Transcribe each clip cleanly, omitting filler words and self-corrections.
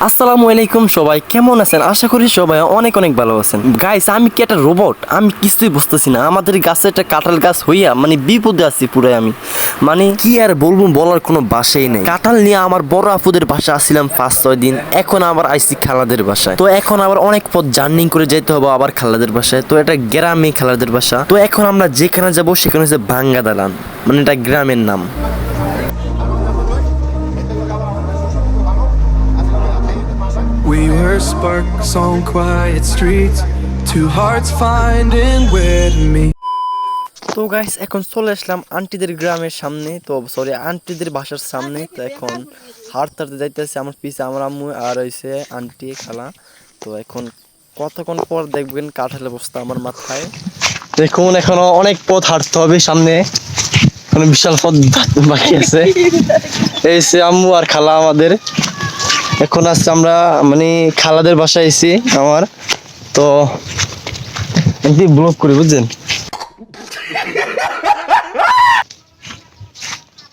আসসালামু আলাইকুম সবাই কেমন আছেন? আশা করি সবাই অনেক অনেক ভালো আছেন। গাইস, আমি কি একটা রোবট? আমি কিছুই বুঝতেছি না। আমাদের গাছে একটা কাঁঠাল গাছ হইয়া বিপদে আছি পুরাই আমি। কি আর বলবো, বলার কোনো ভাষাই নেই। কাঁঠাল নিয়ে আমার বড় আপুদের বাসা আসছিলাম 5-6 দিন, এখন আবার আইছি খালাদের বাসায়। তো এখন আবার অনেক পথ জার্নি করে যেতে হবে আবার খালাদের বাসায়। তো এটা গ্রামে খালাদের বাসা। তো এখন আমরা যেখানে যাবো সেখানে হচ্ছে ভাঙ্গা দালান, এটা গ্রামের নাম। We were sparks on quiet streets, two hearts finding where to meet. তো গাইস, এখন চলে আসলাম আন্টিদের গ্রামের সামনে, তো সরি আন্টিদের বাসার সামনে। তো এখন হাঁটতে হাঁটতে যাইতেছে, আমার পিছে আমার আম্মু আর হইছে আন্টি খালা। তো এখন কতক্ষণ পর দেখবেন কাঁঠালের বস্তা আমার মাথায়। দেখুন এখনো অনেক পথ হাঁটতে হবে সামনে, এখন বিশাল পথ বাকি আছে। এই সে আম্মু আর খালা আমাদের। এখন আসছে আমরা খালাদের বাসায় এসি আমার। তো ব্লগ করি বুঝছেন।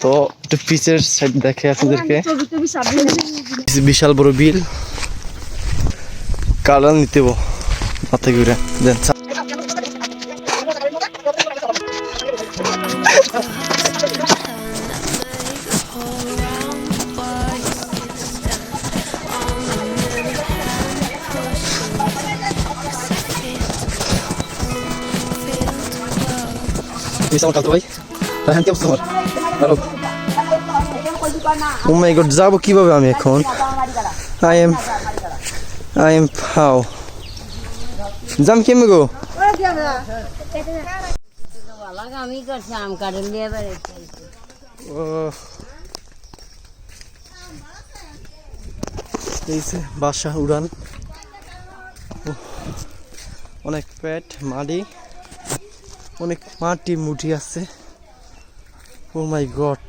তো একটু পিচের সাইড দেখে আপনাদেরকে, বিশাল বড় বিল। কালার নিতে মাথা ঘুরে দেন। ও মাই গড, যাবো কিভাবে আমি এখন? আই এম হাউ যাম কেমন গো? বাসা উড়ান, অনেক পেট মাটি, অনেক মাটি মুটি আছে। ও মাই গড,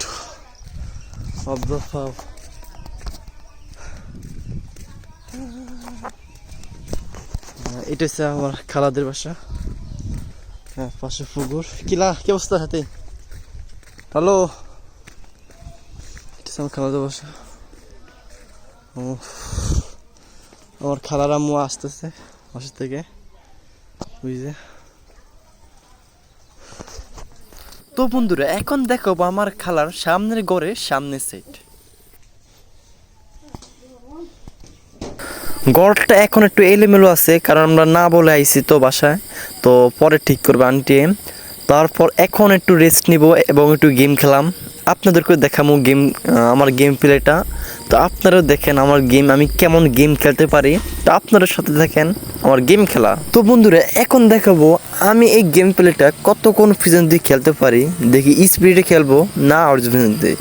এটা হচ্ছে আমার খালাদের বাসা। হ্যাঁ, পাশে পুকুর। কিলা কি অবস্থা হাতে? হ্যালো, এটা হচ্ছে আমার খালাদের বাসা। ও, আমার খালার আম্মু আসতেছে বাসা থেকে, বুঝছে। তো বন্ধুরা, এখন দেখো আমার খালার সামনের ঘরে সামনের সাইড। ঘরটা এখন একটু এলোমেলো আছে, কারণ আমরা না বলে আইছি তো বাসায়। তো পরে ঠিক করবে আন্টি। তারপর এখন একটু রেস্ট নিব এবং একটু গেম খেলাম। আপনাদেরকে দেখাবো গেম, আমার গেম প্লেটা। তো আপনারাও দেখেন আমার গেম, আমি কেমন গেম খেলতে পারি। তো আপনারা সাথে দেখেন আমার গেম খেলা। তো বন্ধুরা, এখন দেখাবো আমি এই গেম প্লেটা কত কোন ফিজন দিয়ে খেলতে পারি। দেখি স্পিডে খেলবো না অরিজিনাল দিয়ে।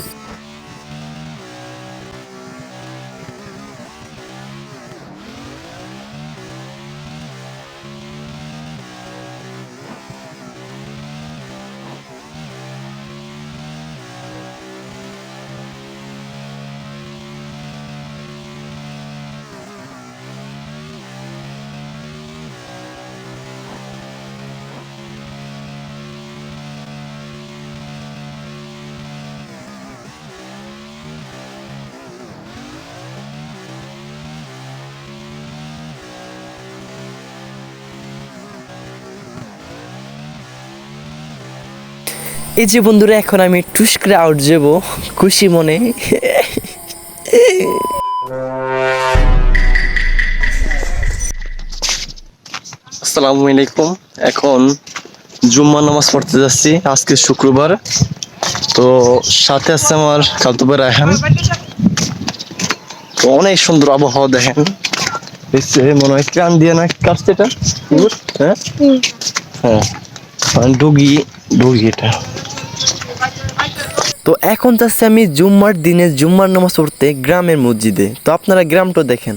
এই যে বন্ধুরা, এখন আমি টুস করে আউট যাব খুশি মনে। আসসালামু আলাইকুম। এখন জুম্মা নামাজ পড়তে যাচ্ছি, আজকে শুক্রবার। তো সাথে আছে আমার খালতো ভাই রায়হান। তো অনেক সুন্দর আবহাওয়া দেখেন, মনে হয় ক্রান দিয়ে না কাটছে এটা। হ্যাঁ হ্যাঁ, ডুগি ডুগি এটা। তো এখন যাচ্ছি আমি জুম্মার দিনে জুম্মার নামাজ পড়তে গ্রামের মসজিদে। তো আপনারা গ্রামটা দেখেন।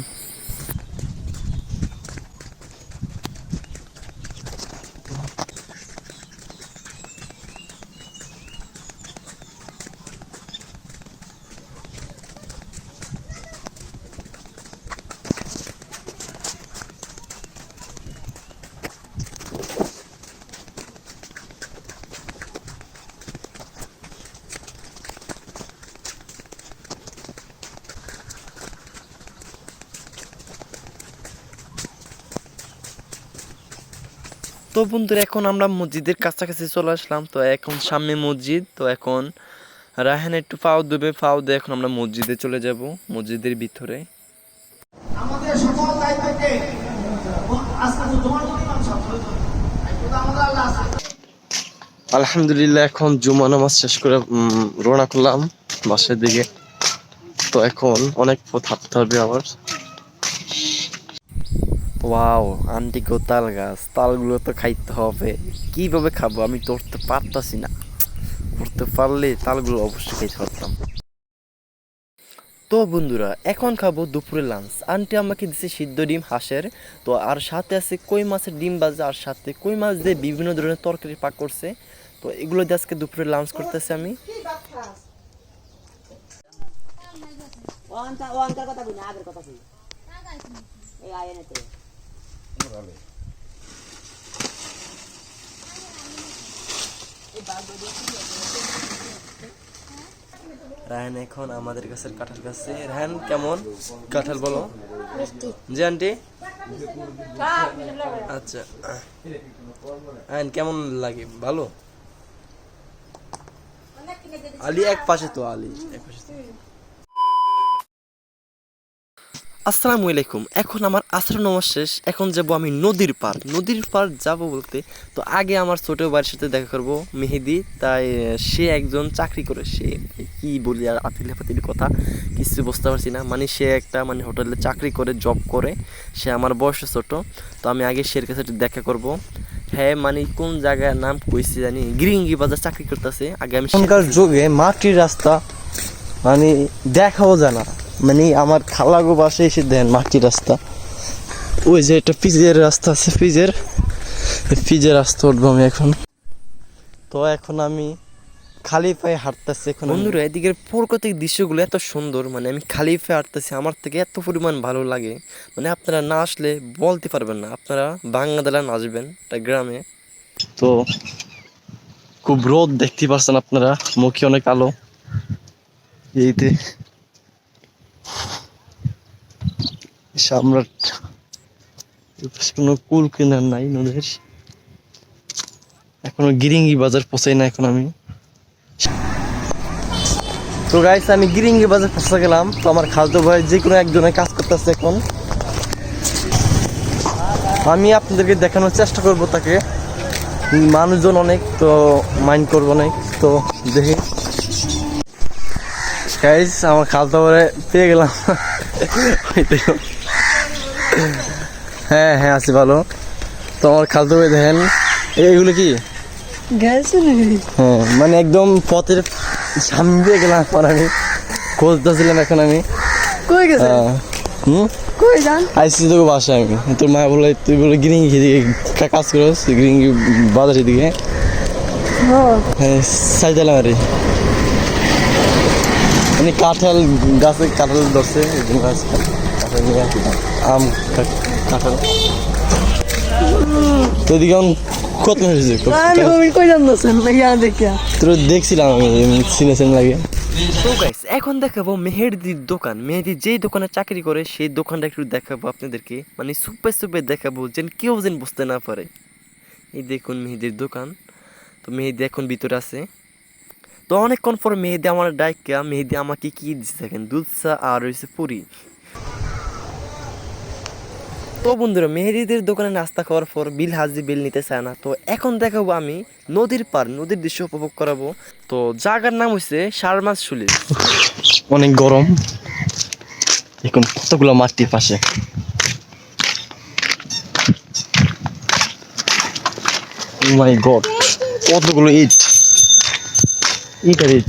তো বন্ধুরা এখন আমরা মসজিদের কাছাকাছি চলে আসলাম। তো এখন সামনে মসজিদ। তো এখন রায়হান একটু ফাও দেবে, ফাও দিয়ে এখন আমরা মসজিদে চলে যাব, মসজিদের ভিতরে। আমাদের সকল দায়িত্বকে আজকে তোমার জন্য আমাদের আল্লাহ আছে। আলহামদুলিল্লাহ এখন জুমা নামাজ শেষ করে রওনা করলাম বাসার দিকে। তো এখন অনেক পথ হাঁটতে হবে আবার। ওয়াও, আন্টিকেও তাল গাছ, তালগুলো তো খাইতে হবে। কিভাবে খাবো আমি তো উঠতে পারতাছি না, উঠতে পারলে তালগুলো অবশ্যই খাইতে পারতাম। তো বন্ধুরা এখন খাবো দুপুরে লাঞ্চ। আন্টি আমাকে দিছে সিদ্ধ ডিম হাঁসের, তো আর সাথে আছে কই মাছের ডিম ভাজা, আর সাথে কই মাছ দিয়ে বিভিন্ন ধরনের তরকারি পাক করছে। তো এগুলো দিয়ে আজকে দুপুরে লাঞ্চ করতেছি আমি। ওয়ানকার কথা বলি না, আগের কথা বলি। এই আয়নেতে রায়হান এখন আমাদের কাছের কাঁঠাল গাছে। রায়হান কেমন কাঁঠাল বলো? জি আন্টি। আচ্ছা রায়হান কেমন লাগে? ভালো। আলী এক পাশে তো, আলী এক পাশে তো। আসসালামু আলাইকুম। এখন আমার আসর নামাজ শেষ, এখন যাব আমি নদীর পার। নদীর পার যাব বলতে, তো আগে আমার ছোট ভাইয়ের সাথে দেখা করব, মেহেদি। তাই সে একজন চাকরি করে, সে কি বলি আর আতিলে পাতিলি কথা কিছু বুঝতে পারছি না। মানে সে একটা মানে হোটেলে চাকরি করে, জব করে। সে আমার বয়সে ছোট। তো আমি আগে সের কাছে দেখা করব। হ্যাঁ মানে কোন জায়গায় নাম কইছি জানি, গিরিঙ্গি বাজার চাকরি করতেছে। আগে আমি এখনকার যুগে মাটির রাস্তা মানে দেখাও যায় না। মানে আমার খালাগো পাশে এসে দেন মাটির রাস্তা, ওই যে একটা পিচের রাস্তা আছে, পিচের রাস্তা উঠবো আমি এখন। তো এখন আমি খালি পায়ে হাঁটতেছি এখন। বন্ধুরা এদিকের প্রাকৃতিক দৃশ্যগুলো এত সুন্দর, মানে আমি খালি পায়ে হাঁটতেছি, আমার থেকে এত পরিমাণ ভালো লাগে। মানে আপনারা না আসলে বলতে পারবেন না। আপনারা বাংলাদেলা আসবেন একটা গ্রামে। তো খুব রোদ দেখতে পাচ্ছেন আপনারা, মুখে অনেক আলো। এইতে সম্রাট কোনো কুল কিনার নাই নদীর। এখনো গিরিঙ্গি বাজার পৌঁছাই না এখন আমি। তো গাইস আমি গিরিঙ্গি বাজার পৌঁছে গেলাম। তো আমার খালতো ভাই যে কোনো একজনের কাজ করতেছে এখন। আমি আপনাদেরকে দেখানোর চেষ্টা করব তাকে। মানুষজন অনেক, তো মাইন্ড করবো অনেক। তো দেখি গাইস আমার খালতো ভাই পেয়ে গেলাম। হ্যাঁ হ্যাঁ আছি ভালো। তো আমার খালতো ভাই দেখেন এইগুলো কি হ্যাঁ মানে একদম পথের সামনে দিয়ে গেলাম। এখন আমি খুঁজতেছিলাম, এখন আমি আইসি তোকে বাসায়। আমি তোর মা বলে তুই বলে গিরিঙ্গি দিকে কাজ করস, গিরিঙ্গি বাজারের দিকে। হ্যাঁ সাইজালাম আরে মানে কাঁঠাল গাছে কাঁঠাল ধরছে, আম কাঁঠাল। তো এদিকে কত হয়েছে তোর দেখছিলাম আমি সিনেছেন লাগে। তো গাইস এখন দেখাবো মেহেদির দোকান। মেহেদি যেই দোকানে চাকরি করে সেই দোকানটা একটু দেখাবো আপনাদেরকে, মানে সুপে সুপে দেখাবো যেন কেউ যেন বুঝতে না পারে। এই দেখুন মেহেদির দোকান। তো মেহেদি এখন ভিতরে আছে। তো অনেকক্ষণ পর মেহেদি আমার ডাইকা, মেহেদি আমাকে কি দিচ্ছে দেখেন, দুধ চা আর রয়েছে পুরি। তো বন্ধুরা মেহেদিদের দোকানে নাস্তা খাওয়ার পর বিল হাজি বিল নিতে চায় না। তো এখন দেখাবো আমি নদীর পার, নদীর দৃশ্য উপভোগ করাবো। তো জায়গার নাম হচ্ছে শারমাজ শুলি। অনেক গরম, এখন কতগুলো মাটির পাশে। Oh my God, কতগুলো ইট আর ইট।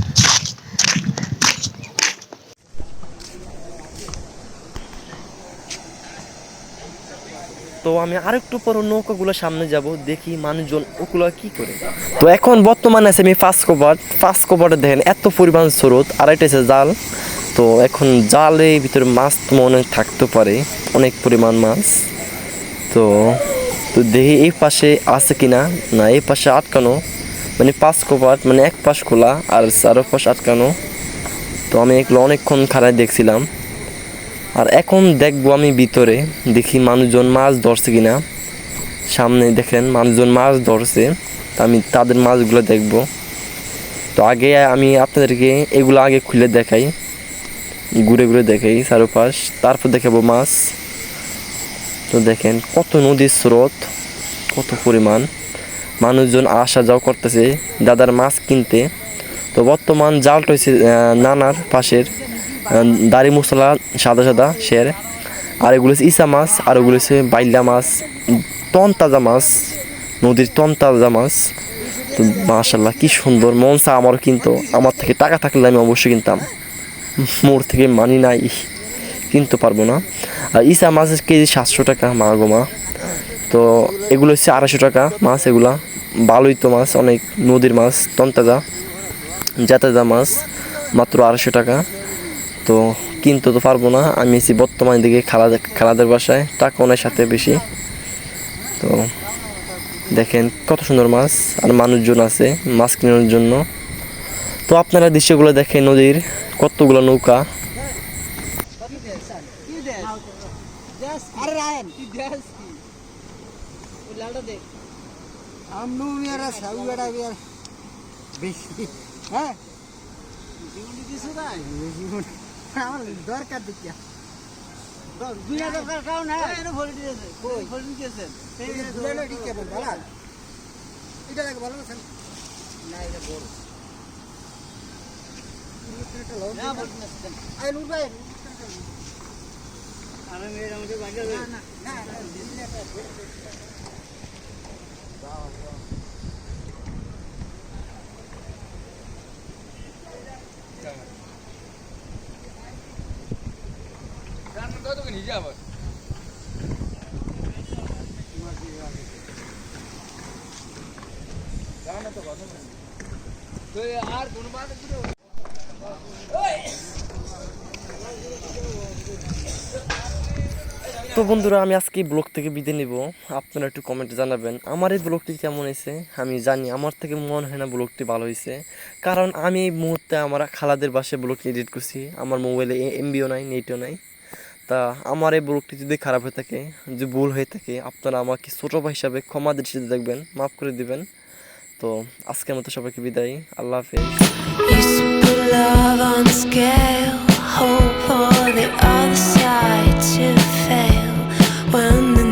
তো আমি আরেকটু পর নৌকাগুলো সামনে যাব, দেখি মানুষজন ওগুলো কি করে। তো এখন বর্তমানে আছে আমি ফাঁস কভারে দেখেন এত পরিমাণ স্রোত, আর এটা আছে জাল। তো এখন জালের ভিতরে মাছ তো মনে থাকতে পারে, অনেক পরিমাণ মাছ। তো তো দেখি এই পাশে আছে কিনা, না এই পাশে আটকানো, মানে পাঁচ কভার মানে এক পাশ খোলা আর চারো পাশ আটকানো। তো আমি এগুলো অনেকক্ষণ খাড়ায় দেখছিলাম। আর এখন দেখবো আমি ভিতরে, দেখি মানুষজন মাছ ধরছে কিনা। সামনে দেখেন মানুষজন মাছ ধরছে, তো আমি তাদের মাছগুলো দেখব। তো আগে আমি আপনাদেরকে এগুলো আগে খুলে দেখাই, ঘুরে ঘুরে দেখাই চারপাশ, তারপর দেখাবো মাছ। তো দেখেন কত নদীর স্রোত, কত পরিমাণ মানুষজন আসা যাওয়া করতেছে দাদার মাছ কিনতে। তো বর্তমান জালটা হয়েছে নানার পাশের দাড়ি মশলা সাদা সাদা শের, আর এগুলো হচ্ছে ইসা মাছ, আর ওগুলো হচ্ছে বাইলা মাছ, তনতাজা মাছ, নদীর তনতাজা মাছ। তো মাশাল্লাহ কি সুন্দর, মন চা আমারও, কিন্তু আমার থেকে টাকা থাকলে আমি অবশ্যই কিনতাম, মোর থেকে মানি নাই, কিনতে পারবো না। আর ইসা মাছের কেজি 700 টাকা, মা গো মা। তো এগুলো হচ্ছে 250 টাকা মাছ, এগুলা ভালোই তো মাছ, অনেক নদীর মাছ, তনতাজা জাতাজা মাছ, মাত্র 250 টাকা। তো কিনতে তো পারবো না, আমি এসি বর্তমানে দিকে খালাদের বাসায়, টাকা ওনার সাথে বেশি। তো দেখেন কত সুন্দর মাছ, আর মানুষজন আছে মাছ কেনার জন্য। তো আপনারা দৃশ্যগুলো দেখেন, নদীর কতগুলো নৌকা। আরে রায়ন কি দেশ কি ওই লালটা দেখ আমনু মেরা সাউ বেড়া বিয়ার বেশি হ্যাঁ জীবন দিছো না জীবন আমার দরকার দেখিয়া দুনিয়া দরকার কাও না এর ভরে দিয়েছে কই ভরে দিয়েছেন এই দুনিয়া ঠিক আছে ভালো এটা লাগে ভালো আছে না এটা বড় না বলতে না আই নুর ভাই আরে মেয়ের আমাকে বাঁচা না না না তো বন্ধুরা, আমি আজকে এই ব্লগ থেকে বিদায় নিব। আপনারা একটু কমেন্টে জানাবেন আমার এই ব্লগটি কেমন হয়েছে। আমি জানি আমার থেকে মনে হয় না ব্লগটি ভালো হয়েছে, কারণ আমি এই মুহূর্তে আমার খালাদের বাসায় ব্লগটি এডিট করছি, আমার মোবাইলে এমবিও নাই, নেটও নাই। তা আমার এই ব্লগটি যদি খারাপ হয়ে থাকে, যদি ভুল হয়ে থাকে, আপনারা আমাকে ছোটো ভাই হিসাবে ক্ষমা দৃষ্টিতে দেখবেন, মাফ করে দিবেন। তো আজকের মতো সবাইকে বিদায়, আল্লাহ হাফেজ। Used to put love on the scale, hope for the other side to fail when the